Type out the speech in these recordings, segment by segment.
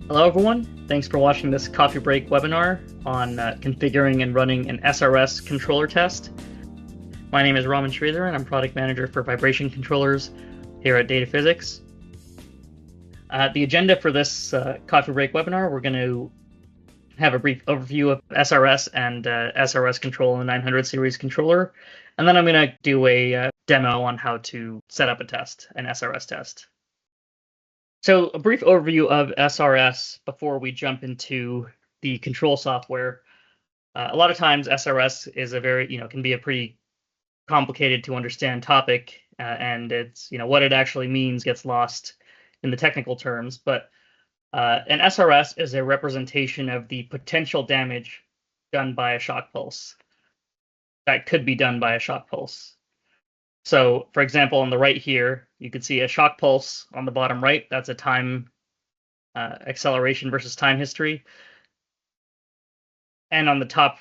Hello, everyone. Thanks for watching this coffee break webinar on configuring and running an SRS controller test. My name is Raman Sridhar, and I'm product manager for vibration controllers here at Data Physics. The agenda for this coffee break webinar, we're going to have a brief overview of SRS and SRS control in the 900 series controller, and then I'm going to do a demo on how to set up a test, an SRS test. So a brief overview of SRS before we jump into the control software. A lot of times SRS is a very, can be a pretty complicated to understand topic, and it's, what it actually means gets lost in the technical terms. But an SRS is a representation of the potential damage done by a shock pulse. That could be done by a shock pulse. So, for example, on the right here, you can see a shock pulse on the bottom right. That's a time acceleration versus time history. And on the top,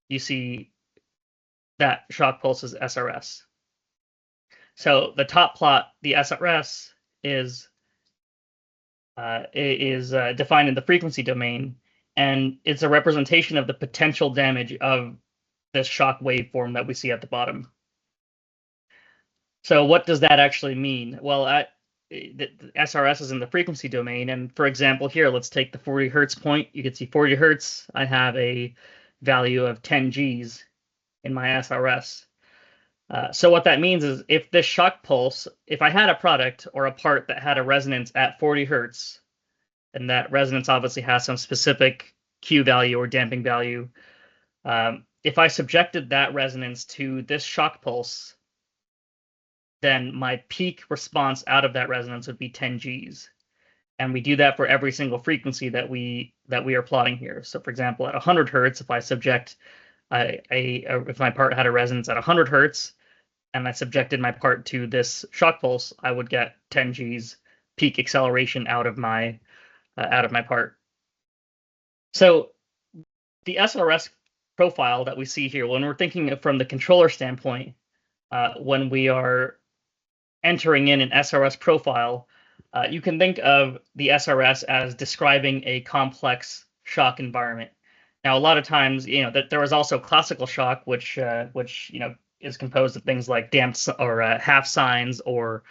you see that shock pulse is SRS. So the top plot, the SRS, is defined in the frequency domain, and it's a representation of the potential damage of this shock waveform that we see at the bottom. So what does that actually mean? Well, the SRS is in the frequency domain, and for example here, let's take the 40 hertz point. You can see 40 hertz, I have a value of 10 Gs in my SRS. So what that means is if this shock pulse, if I had a product or a part that had a resonance at 40 hertz, and that resonance obviously has some specific Q value or damping value, if I subjected that resonance to this shock pulse, then my peak response out of that resonance would be 10 Gs. And we do that for every single frequency that we are plotting here. So for example, at 100 hertz, if I subject if my part had a resonance at 100 hertz and I subjected my part to this shock pulse, I would get 10 Gs peak acceleration out of my part. So the SRS profile that we see here, when we're thinking from the controller standpoint, when we are entering in an SRS profile, you can think of the SRS as describing a complex shock environment. Now, a lot of times, that there is also classical shock, which is composed of things like damped or half sines or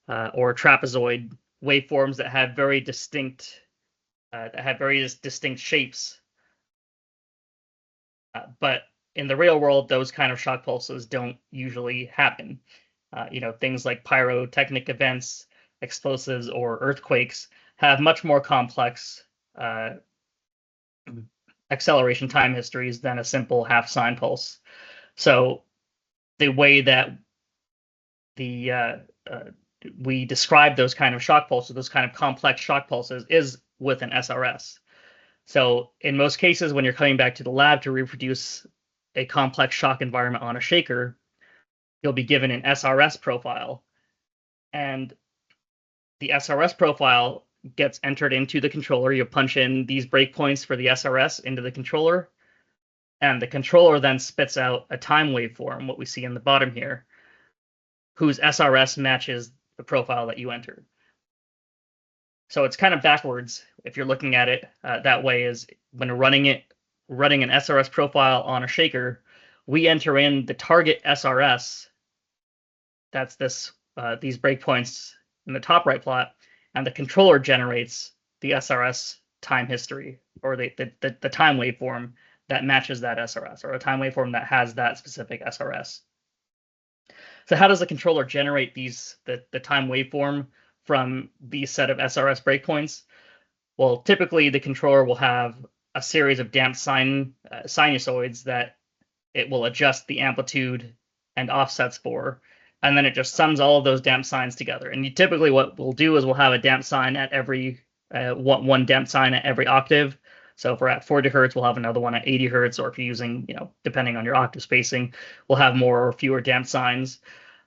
trapezoid waveforms that have very distinct shapes. But in the real world, those kind of shock pulses don't usually happen. Things like pyrotechnic events, explosives, or earthquakes have much more complex acceleration time histories than a simple half sine pulse. So the way that we describe those kind of shock pulses, those kind of complex shock pulses, is with an SRS. So in most cases, when you're coming back to the lab to reproduce a complex shock environment on a shaker, you'll be given an SRS profile. And the SRS profile gets entered into the controller. You punch in these breakpoints for the SRS into the controller, and the controller then spits out a time waveform, what we see in the bottom here, whose SRS matches the profile that you entered. So it's kind of backwards if you're looking at it that way, is when running an SRS profile on a shaker, we enter in the target SRS. That's these breakpoints in the top right plot, and the controller generates the SRS time history, or the time waveform that matches that SRS, or a time waveform that has that specific SRS. So how does the controller generate the time waveform from these set of SRS breakpoints? Well, typically the controller will have a series of damped sinusoids that it will adjust the amplitude and offsets for, and then it just sums all of those damped sines together. And typically what we'll do is we'll have a damped sine at every one damped sine at every octave. So if we're at 40 hertz, we'll have another one at 80 hertz, or if you're using, depending on your octave spacing, we'll have more or fewer damped sines.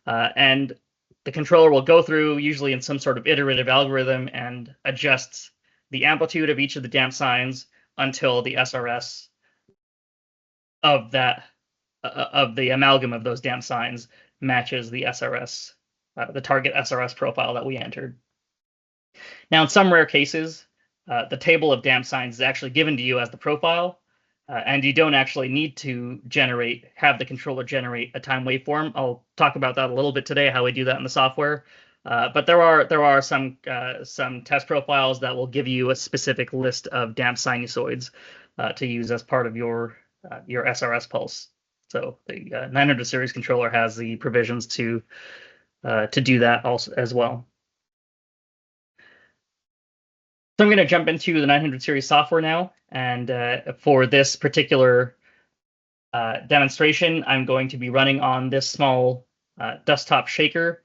And the controller will go through, usually in some sort of iterative algorithm, and adjust the amplitude of each of the damped sines until the SRS of the amalgam of those damped sines matches the SRS, the target SRS profile that we entered. Now, in some rare cases, the table of damp signs is actually given to you as the profile, and you don't actually need to have the controller generate a time waveform. I'll talk about that a little bit today, how we do that in the software. But there are some test profiles that will give you a specific list of damp sinusoids to use as part of your SRS pulse. So the 900 series controller has the provisions to do that also as well. So I'm going to jump into the 900 series software now, and for this particular demonstration, I'm going to be running on this small desktop shaker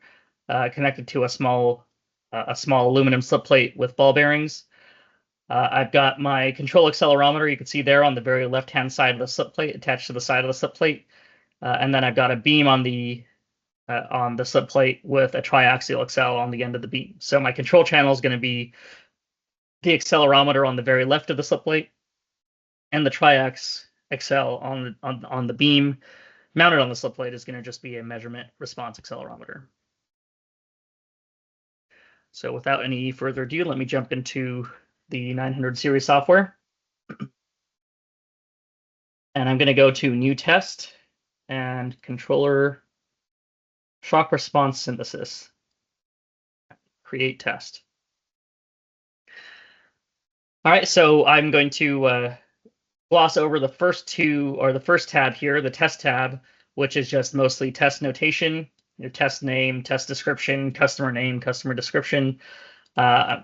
connected to a small aluminum slip plate with ball bearings. I've got my control accelerometer, you can see there on the very left-hand side of the slip plate, attached to the side of the slip plate, and then I've got a beam on the slip plate with a triaxial accel on the end of the beam. So my control channel is going to be the accelerometer on the very left of the slip plate, and the triax accel on the beam mounted on the slip plate is going to just be a measurement response accelerometer. So without any further ado, let me jump into the 900 series software. And I'm going to go to New Test and Controller Shock Response Synthesis. Create Test. All right, so I'm going to gloss over the first two, or the first tab here, the test tab, which is just mostly test notation, your test name, test description, customer name, customer description.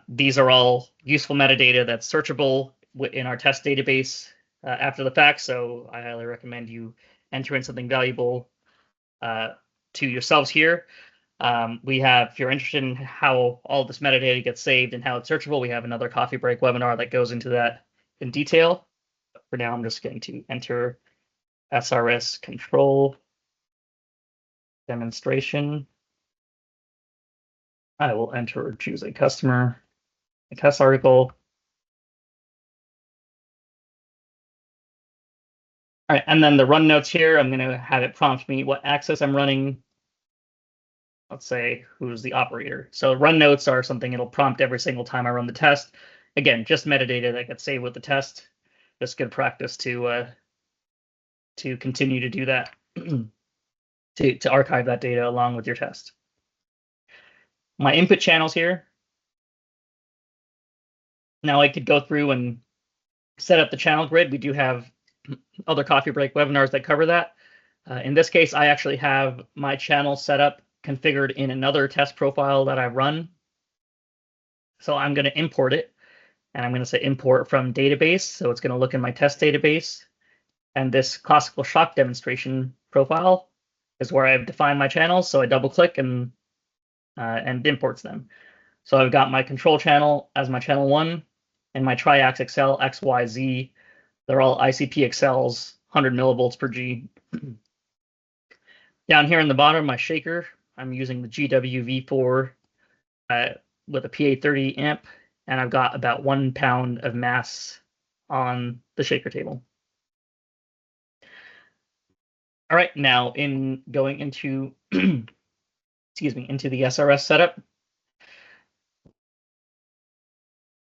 These are all useful metadata that's searchable in our test database after the fact, so I highly recommend you enter in something valuable to yourselves here. If you're interested in how all this metadata gets saved and how it's searchable, we have another coffee break webinar that goes into that in detail. But for now, I'm just going to enter SRS control demonstration. I will choose a customer, a test article. All right, and then the run notes here, I'm going to have it prompt me what axis I'm running. Let's say who's the operator. So run notes are something it'll prompt every single time I run the test. Again, just metadata that gets saved with the test. Just good practice to continue to do that, to archive that data along with your test. My input channels here. Now I could go through and set up the channel grid. We do have other coffee break webinars that cover that. In this case, I actually have my channel set up configured in another test profile that I run. So I'm going to import it, and I'm going to say import from database. So it's going to look in my test database, and this classical shock demonstration profile is where I've defined my channels. So I double click and imports them. So I've got my control channel as my channel 1, and my triax accel XYZ. They're all ICP accels, 100 millivolts per G. Down here in the bottom, my shaker, I'm using the GWV4 with a PA30 amp, and I've got about 1 pound of mass on the shaker table. All right, now going into into the SRS setup.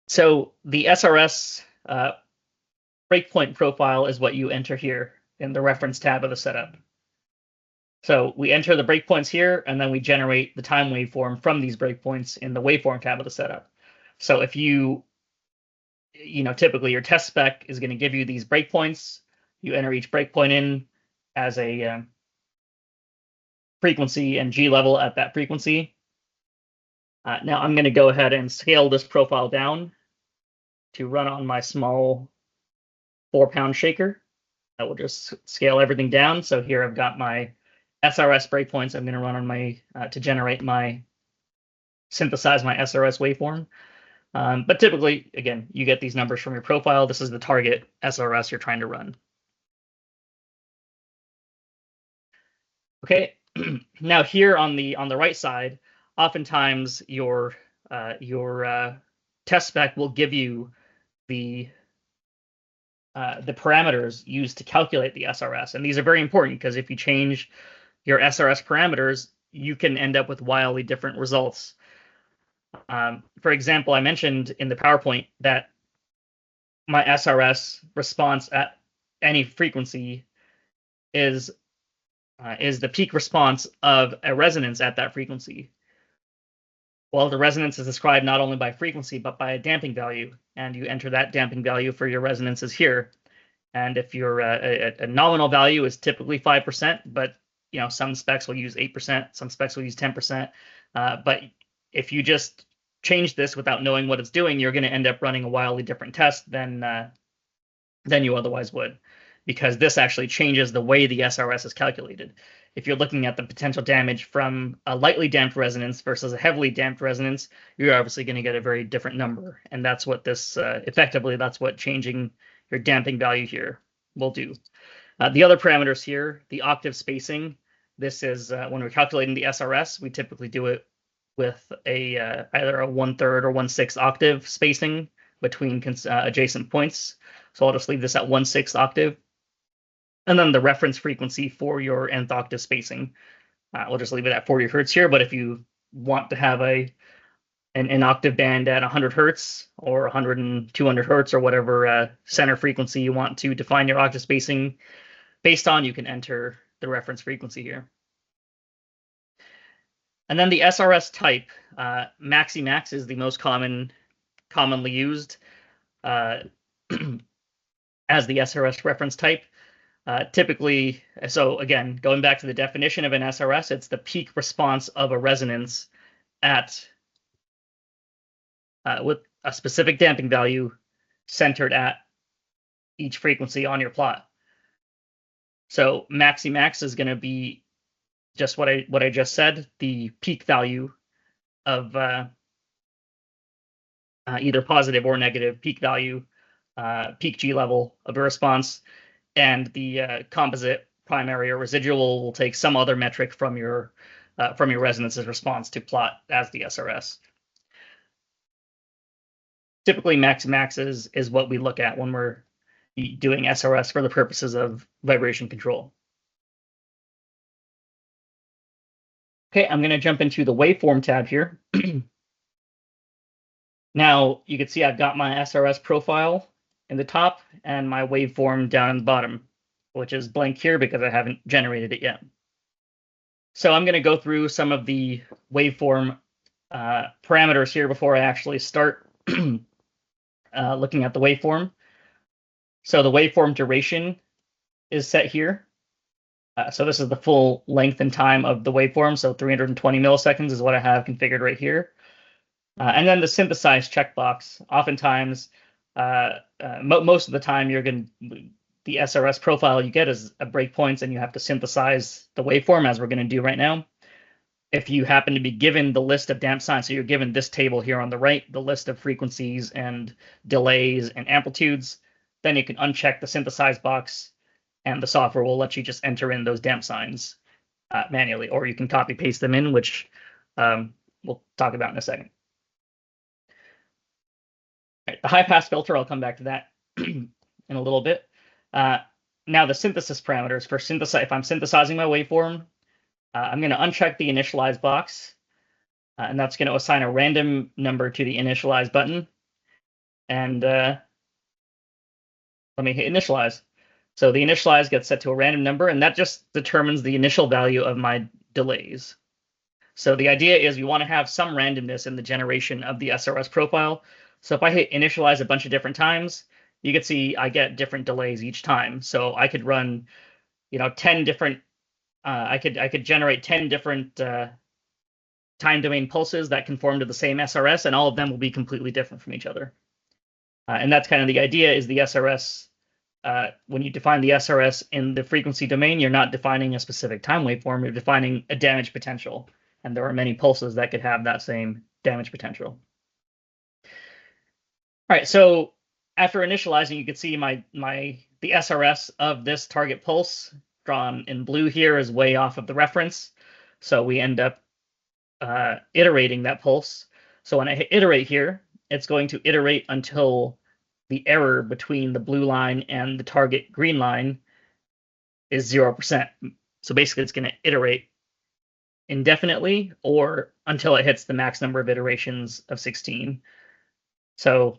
So the SRS breakpoint profile is what you enter here in the reference tab of the setup. So we enter the breakpoints here, and then we generate the time waveform from these breakpoints in the waveform tab of the setup. So if typically your test spec is going to give you these breakpoints. You enter each breakpoint in as a frequency and G level at that frequency. Now I'm going to go ahead and scale this profile down to run on my small 4-pound shaker. I will just scale everything down. So here I've got my SRS breakpoints I'm going to run on my to synthesize my SRS waveform. But typically, again, you get these numbers from your profile. This is the target SRS you're trying to run. Okay, now here on the right side, oftentimes your test spec will give you the parameters used to calculate the SRS, and these are very important because if you change your SRS parameters, you can end up with wildly different results. For example, I mentioned in the PowerPoint that my SRS response at any frequency is the peak response of a resonance at that frequency. Well, the resonance is described not only by frequency, but by a damping value, and you enter that damping value for your resonances here. And if your a nominal value is typically 5%, but some specs will use 8%, some specs will use 10%. But if you just change this without knowing what it's doing, you're going to end up running a wildly different test than you otherwise would, because this actually changes the way the SRS is calculated. If you're looking at the potential damage from a lightly damped resonance versus a heavily damped resonance, you're obviously going to get a very different number. And that's what this, effectively, that's what changing your damping value here will do. The other parameters here, the octave spacing, this is when we're calculating the SRS, we typically do it with either a 1/3 or 1/6 octave spacing between adjacent points. So I'll just leave this at 1/6 octave. And then the reference frequency for your nth octave spacing, we'll just leave it at 40 hertz here. But if you want to have an octave band at 100 hertz or 100 and 200 hertz or whatever center frequency you want to define your octave spacing based on, you can enter the reference frequency here. And then the SRS type, maxi-max is the most commonly used as the SRS reference type. Typically, so again, going back to the definition of an SRS, it's the peak response of a resonance at with a specific damping value centered at each frequency on your plot. So maxi-max is going to be just what I just said, the peak value of either positive or negative peak value, peak G level of a response, and the composite primary or residual will take some other metric from your resonance's response to plot as the SRS. Typically, max is what we look at when we're doing SRS for the purposes of vibration control. Okay, I'm going to jump into the waveform tab here. Now, you can see I've got my SRS profile in the top and my waveform down in the bottom, which is blank here because I haven't generated it yet. So I'm going to go through some of the waveform parameters here before I actually start looking at the waveform. So the waveform duration is set here. So this is the full length and time of the waveform. So 320 milliseconds is what I have configured right here. And then the synthesize checkbox. Oftentimes, most of the time, the SRS profile you get is a breakpoints, and you have to synthesize the waveform, as we're going to do right now. If you happen to be given the list of damp signs, so you're given this table here on the right, the list of frequencies and delays and amplitudes, then you can uncheck the synthesize box, and the software will let you just enter in those damp signs manually, or you can copy paste them in, which we'll talk about in a second. All right, the high pass filter, I'll come back to that in a little bit. Now the synthesis parameters for if I'm synthesizing my waveform, I'm going to uncheck the initialize box, and that's going to assign a random number to the initialize button. And let me hit initialize. So the initialize gets set to a random number, and that just determines the initial value of my delays. So the idea is we want to have some randomness in the generation of the SRS profile. So if I hit initialize a bunch of different times, you can see I get different delays each time. So I could run, 10 different, I could generate 10 different time domain pulses that conform to the same SRS, and all of them will be completely different from each other. And that's kind of the idea, is the SRS, when you define the SRS in the frequency domain, you're not defining a specific time waveform, you're defining a damage potential. And there are many pulses that could have that same damage potential. All right, so after initializing, you can see the SRS of this target pulse drawn in blue here is way off of the reference. So we end up iterating that pulse. So when I hit iterate here, it's going to iterate until the error between the blue line and the target green line is 0%. So basically, it's going to iterate indefinitely or until it hits the max number of iterations of 16. So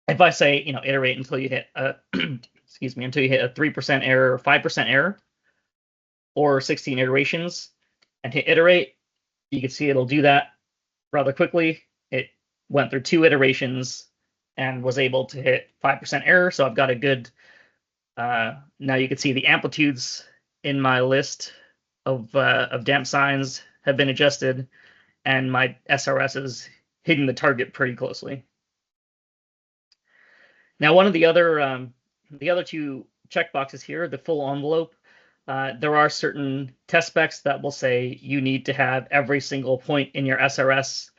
if I say, iterate until you hit excuse me, until you hit a 3% error or 5% error, or 16 iterations, and hit iterate, you can see it'll do that rather quickly. It went through 2 iterations and was able to hit 5% error. So I've got a good, now you can see the amplitudes in my list of damp signs have been adjusted, and my SRS is hitting the target pretty closely. Now, one of the other 2 checkboxes here, the full envelope, there are certain test specs that will say you need to have every single point in your SRS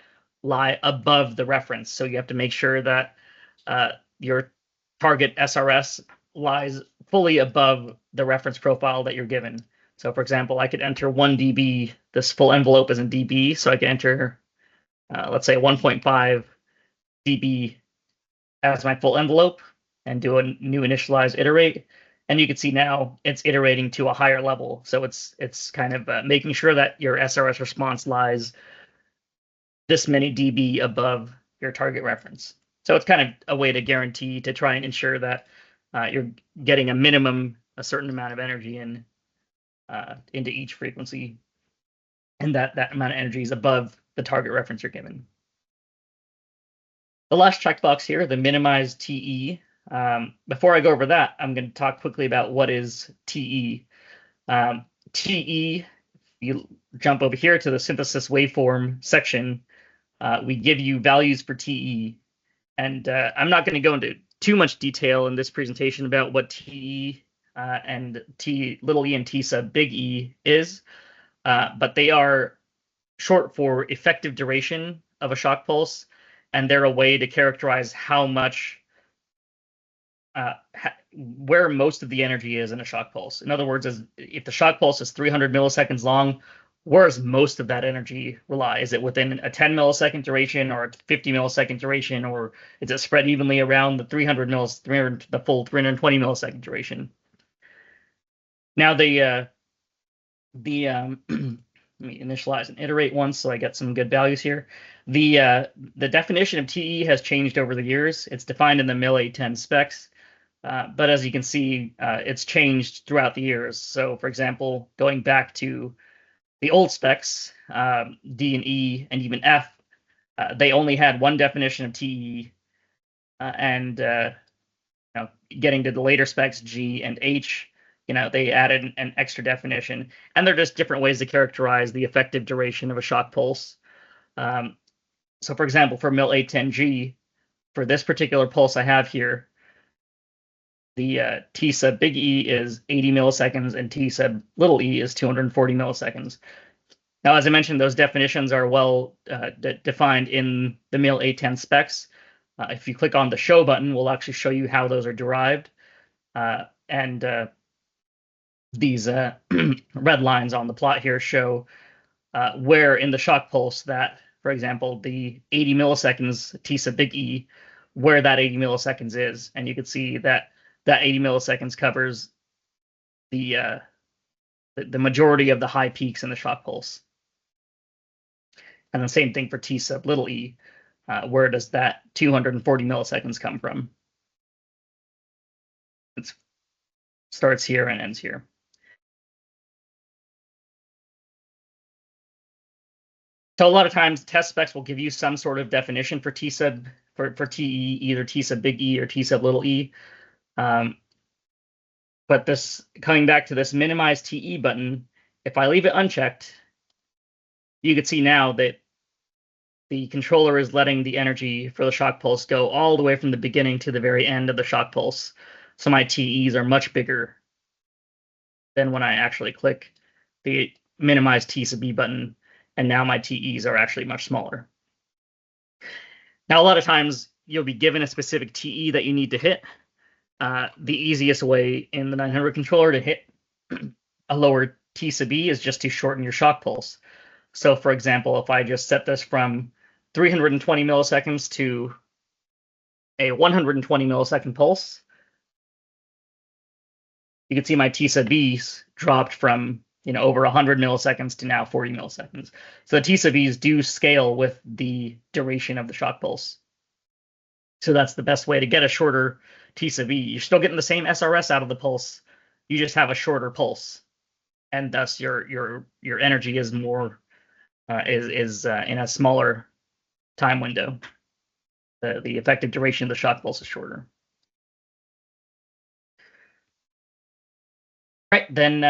lie above the reference. So you have to make sure that your target SRS lies fully above the reference profile that you're given. So for example, I could enter 1 dB. This full envelope is in dB, so I could enter, let's say 1.5 dB as my full envelope and do a new initialize iterate. And you can see now it's iterating to a higher level. So it's kind of making sure that your SRS response lies this many dB above your target reference. So it's kind of a way to guarantee, to try and ensure that you're getting a certain amount of energy into each frequency, and that amount of energy is above the target reference you're given. The last checkbox here, the minimize TE. Before I go over that, I'm going to talk quickly about what is TE. TE, you jump over here to the synthesis waveform section. We give you values for TE, and I'm not going to go into too much detail in this presentation about what TE and T little e and T sub big E is, but they are short for effective duration of a shock pulse, and they're a way to characterize how much, where most of the energy is in a shock pulse. In other words, if the shock pulse is 300 milliseconds long, where does most of that energy rely? Is it within a 10 millisecond duration or a 50 millisecond duration, or is it spread evenly around the the full 320 millisecond duration? Now let me initialize and iterate once so I get some good values here. The definition of TE has changed over the years. It's defined in the MIL 810 specs, but as you can see, it's changed throughout the years. So for example, going back to the old specs, D and E and even F, they only had one definition of TE, and getting to the later specs, G and H, they added an extra definition, and they're just different ways to characterize the effective duration of a shock pulse. So for example, for MIL 810G, for this particular pulse I have here, the T sub big E is 80 milliseconds and T sub little e is 240 milliseconds. Now, as I mentioned, those definitions are well defined in the MIL 810 specs. If you click on the show button, we'll actually show you how those are derived. And these red lines on the plot here show where in the shock pulse that, for example, the 80 milliseconds T sub big E, where that 80 milliseconds is. And you can see that 80 milliseconds covers the majority of the high peaks in the shock pulse. And the same thing for T sub little e, where does that 240 milliseconds come from? It starts here and ends here. So a lot of times test specs will give you some sort of definition for T sub, for TE, either T sub big E or T sub little e. But this, coming back to this minimize TE button, if I leave it unchecked, you can see now that the controller is letting the energy for the shock pulse go all the way from the beginning to the very end of the shock pulse. So my TEs are much bigger than when I actually click the minimize T sub E button, and now my TEs are actually much smaller. Now, a lot of times you'll be given a specific TE that you need to hit. The easiest way in the 900 controller to hit a lower T sub E is just to shorten your shock pulse. So for example, if I just set this from 320 milliseconds to a 120 millisecond pulse, you can see my T sub E's dropped from over 100 milliseconds to now 40 milliseconds. So the T sub E's do scale with the duration of the shock pulse. So that's the best way to get a shorter T sub E. You're still getting the same SRS out of the pulse. You just have a shorter pulse, and thus your energy is more is in a smaller time window. The effective duration of the shock pulse is shorter. Right, then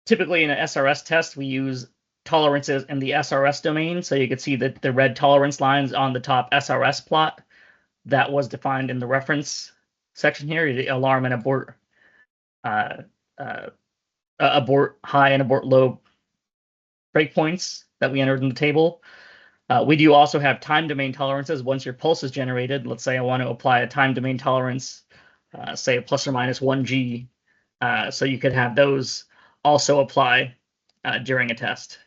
typically in an SRS test, we use tolerances in the SRS domain. So you can see that the red tolerance lines on the top SRS plot that was defined in the reference section here, the alarm and abort, abort high and abort low breakpoints that we entered in the table. We do also have time domain tolerances once your pulse is generated. Let's say I want to apply a time domain tolerance, say a plus or minus 1G. So you could have those also apply during a test.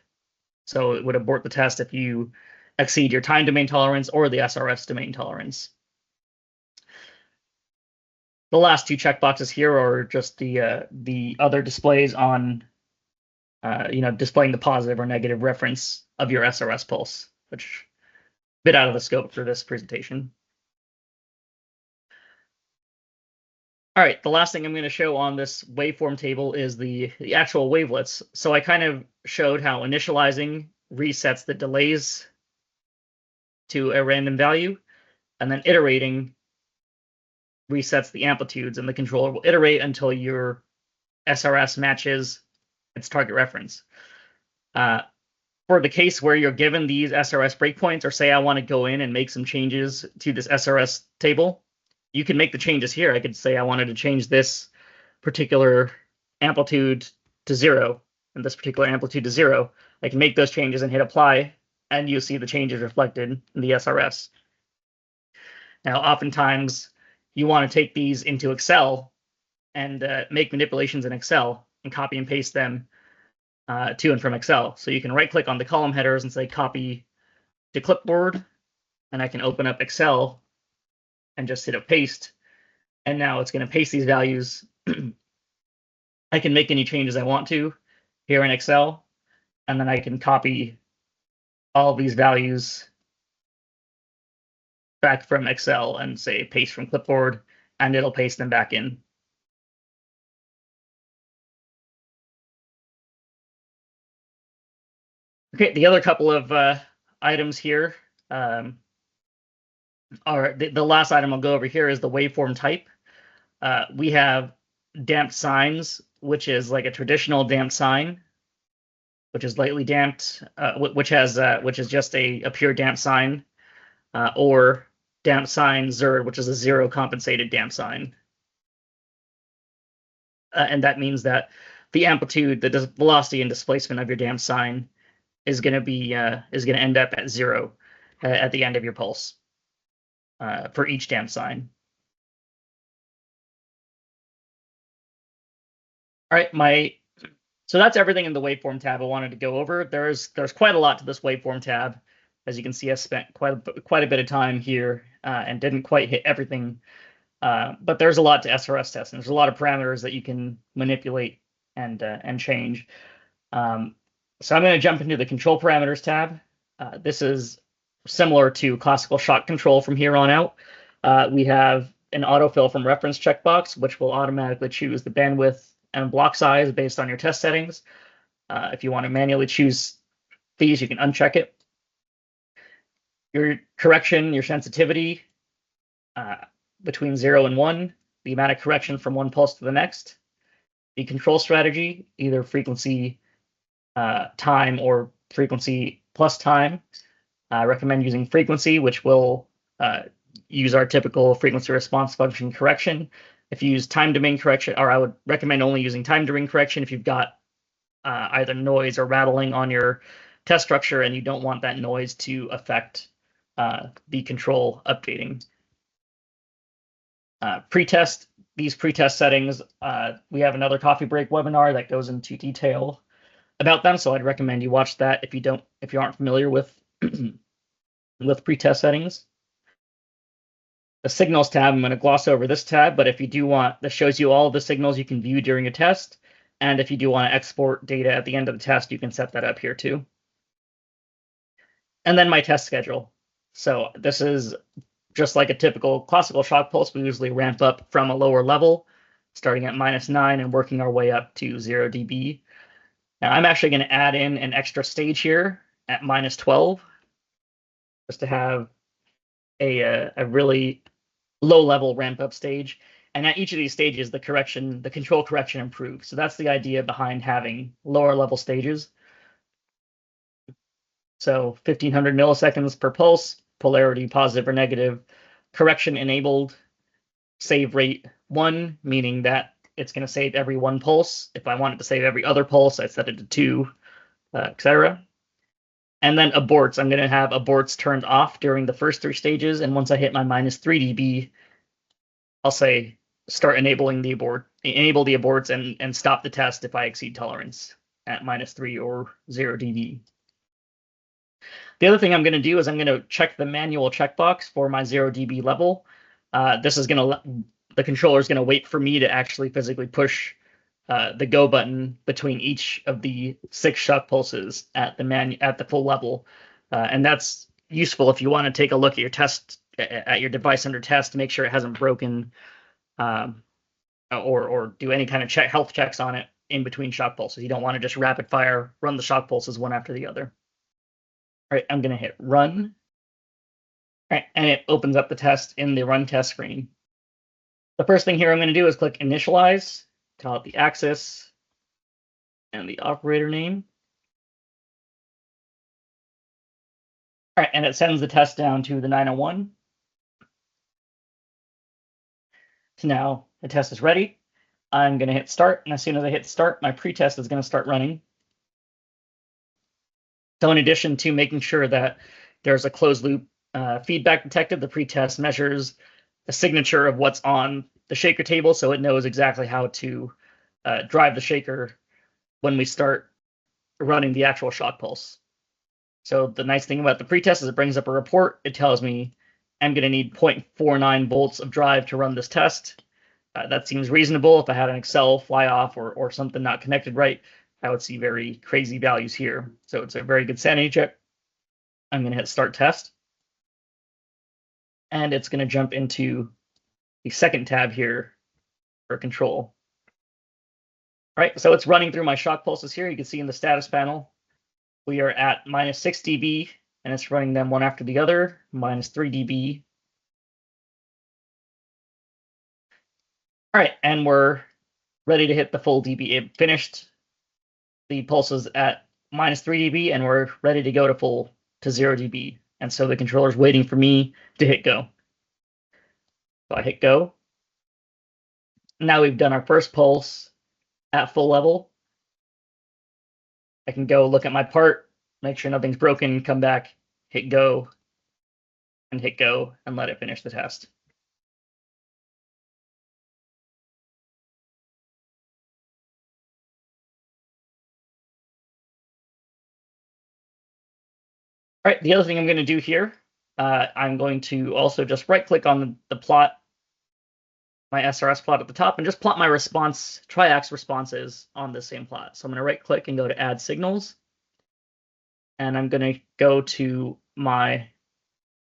So it would abort the test if you exceed your time domain tolerance or the SRS domain tolerance. The last two checkboxes here are just the other displays on, displaying the positive or negative reference of your SRS pulse, which is a bit out of the scope for this presentation. All right, the last thing I'm going to show on this waveform table is the actual wavelets. So I kind of showed how initializing resets the delays to a random value, and then iterating resets the amplitudes, and the controller will iterate until your SRS matches its target reference. For the case where you're given these SRS breakpoints, or say I want to go in and make some changes to this SRS table, you can make the changes here. I could say I wanted to change this particular amplitude to 0 and this particular amplitude to 0. I can make those changes and hit apply, and you'll see the changes reflected in the SRS. Now, oftentimes, you want to take these into Excel and make manipulations in Excel and copy and paste them to and from Excel. So you can right-click on the column headers and say copy to clipboard, and I can open up Excel and just hit a paste, and now it's going to paste these values. I can make any changes I want to here in Excel, and then I can copy all of these values back from Excel and say paste from clipboard, and it'll paste them back in. Okay, the other couple of items here are the last item I'll go over here is the waveform type. We have damped sines, which is like a traditional damped sine, which is lightly damped, which is just a pure damped sine, or damped sine ZERD, which is a zero compensated damped sine. And that means that the amplitude, the velocity and displacement of your damped sine is going to end up at 0 at the end of your pulse for each damped sine. All right, so that's everything in the waveform tab I wanted to go over. There's quite a lot to this waveform tab. As you can see, I spent quite a bit of time here and didn't quite hit everything. But there's a lot to SRS testing. There's a lot of parameters that you can manipulate and change. So I'm going to jump into the control parameters tab. This is similar to classical shock control from here on out. We have an autofill from reference checkbox, which will automatically choose the bandwidth and block size based on your test settings. If you want to manually choose these, you can uncheck it. Your correction, your sensitivity between 0 and 1, the amount of correction from one pulse to the next. The control strategy, either frequency time or frequency plus time. I recommend using frequency, which will use our typical frequency response function correction. If you use time domain correction, or I would recommend only using time domain correction if you've got either noise or rattling on your test structure and you don't want that noise to affect the control updating. Pretest, these pretest settings, we have another coffee break webinar that goes into detail about them, so I'd recommend you watch that if you aren't familiar with with pretest settings. The signals tab, I'm going to gloss over this tab, but if you do want, this shows you all the signals you can view during a test, and if you do want to export data at the end of the test, you can set that up here too. And then my test schedule. So this is just like a typical classical shock pulse. We usually ramp up from a lower level, starting at -9 and working our way up to 0 dB. Now I'm actually going to add in an extra stage here at -12, just to have a really low level ramp up stage. And at each of these stages, the control correction improves. So that's the idea behind having lower level stages. So 1500 milliseconds per pulse, polarity positive or negative, correction enabled, save rate 1, meaning that it's going to save every 1 pulse. If I wanted to save every other pulse, I set it to 2, etc. And then aborts, I'm going to have aborts turned off during the first 3 stages. And once I hit my -3 dB, I'll say start enable the aborts and stop the test if I exceed tolerance at -3 or 0 dB. The other thing I'm going to do is I'm going to check the manual checkbox for my 0 dB level. The controller is going to wait for me to actually physically push the go button between each of the 6 shock pulses at the full level, and that's useful if you want to take a look at your device under test to make sure it hasn't broken, or do any kind of health checks on it in between shock pulses. You don't want to just rapid fire run the shock pulses one after the other. All right, I'm going to hit run. All right, and it opens up the test in the run test screen. The first thing here I'm going to do is click initialize, tell it the axis and the operator name. All right, and it sends the test down to the 901. So now the test is ready. I'm going to hit start, and as soon as I hit start, my pretest is going to start running. So in addition to making sure that there's a closed loop feedback detected, the pretest measures the signature of what's on the shaker table, so it knows exactly how to drive the shaker when we start running the actual shock pulse. So the nice thing about the pretest is it brings up a report. It tells me I'm going to need 0.49 volts of drive to run this test. That seems reasonable. If I had an Excel fly off or something not connected right, I would see very crazy values here. So it's a very good sanity check. I'm going to hit start test. And it's going to jump into the second tab here for control. All right, so it's running through my shock pulses here. You can see in the status panel, we are at -6 dB, and it's running them one after the other, -3 dB. All right, and we're ready to hit the full dB. It finished the pulses at -3 dB, and we're ready to go to 0 dB. And so the controller's waiting for me to hit go. So I hit go. Now we've done our first pulse at full level. I can go look at my part, make sure nothing's broken, come back, hit go, and let it finish the test. All right, the other thing I'm going to do here, I'm going to also just right-click on the plot, my SRS plot at the top, and just plot my triax responses on the same plot. So I'm going to right-click and go to Add Signals, and I'm going to go to my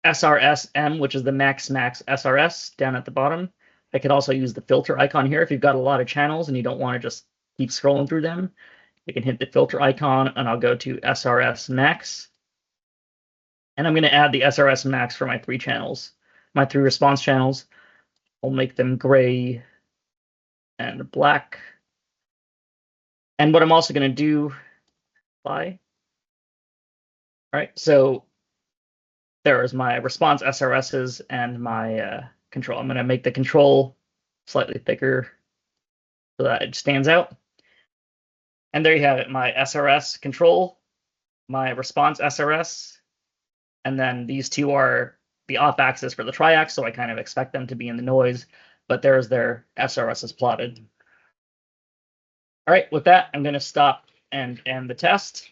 SRS-M, which is the max SRS down at the bottom. I could also use the filter icon here if you've got a lot of channels and you don't want to just keep scrolling through them. You can hit the filter icon, and I'll go to SRS Max. And I'm going to add the SRS Max for my 3 channels, my 3 response channels. I'll make them gray and black. And what I'm also going to do, all right, so there is my response SRSs and my control. I'm going to make the control slightly thicker so that it stands out. And there you have it, my SRS control, my response SRS, and then these 2 are the off axis for the triax, so I kind of expect them to be in the noise, but there's their SRSs plotted. All right, with that, I'm going to stop and end the test.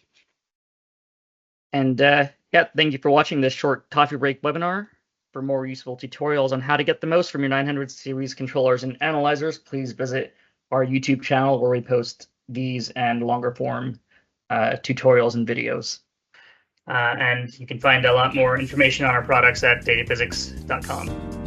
And yeah, thank you for watching this short coffee break webinar. For more useful tutorials on how to get the most from your 900 series controllers and analyzers, please visit our YouTube channel where we post these and longer form tutorials and videos. And you can find a lot more information on our products at dataphysics.com.